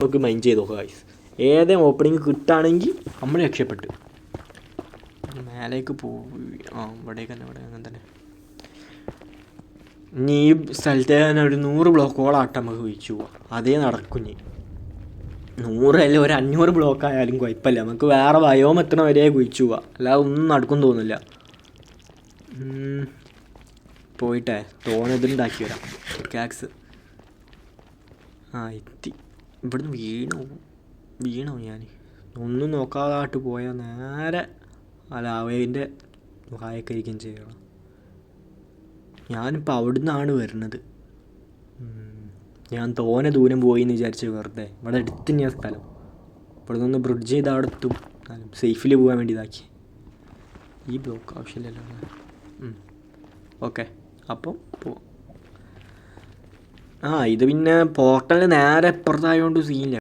നമുക്ക് മൈൻഡ് ചെയ്ത് നോക്കുക ഗൈസ്. ഏതേ ഓപ്പണിങ് കിട്ടുകയാണെങ്കിൽ നമ്മൾ രക്ഷപ്പെട്ടു. മേലേക്ക് പോയി ഇവിടേക്ക് തന്നെ, ഇവിടെ അങ്ങനെ തന്നെ. ഇനി ഈ സ്ഥലത്ത് തന്നെ ഒരു 100 ബ്ലോക്കോളാട്ടം നമുക്ക് വീഴ്ച പോവാം. അതേ നടക്കും. ഇനി 100 അല്ല, ഒരു 500 ബ്ലോക്ക് ആയാലും കുഴപ്പമില്ല. നമുക്ക് വേറെ വയോം എത്തണ വരെ കുഴിച്ചു പോവാം. അല്ലാതെ ഒന്നും നടക്കും തോന്നില്ല. പോയിട്ടേ തോന്നിതുണ്ടാക്കി വരാം. കാക്സ് എത്തി. ഇവിടുന്ന് വീണോ ഞാൻ? ഒന്നും നോക്കാതായിട്ട് പോയാൽ നേരെ ലാവേൻ്റെ വായക്കരിക്കും ചെയ്യണം. ഞാനിപ്പോൾ അവിടെ നിന്നാണ് വരുന്നത്. ഞാൻ തോനെ ദൂരം പോയി എന്ന് വിചാരിച്ച് വെറുതെ. ഇവിടെ അടുത്ത് തന്നെയാണ് സ്ഥലം. ഇവിടെ നിന്ന് ബ്രിഡ്ജ് ചെയ്ത് അവിടെ എത്തും. സേഫിൽ പോകാൻ വേണ്ടി ഇതാക്കി. ഈ ബ്ലോക്ക് ആവശ്യമില്ലല്ലോ. ഓക്കെ, അപ്പം പോവാം. ഇത് പിന്നെ പോർട്ടലിന് നേരെ അപ്പുറത്തായതുകൊണ്ട് സീനില്ല.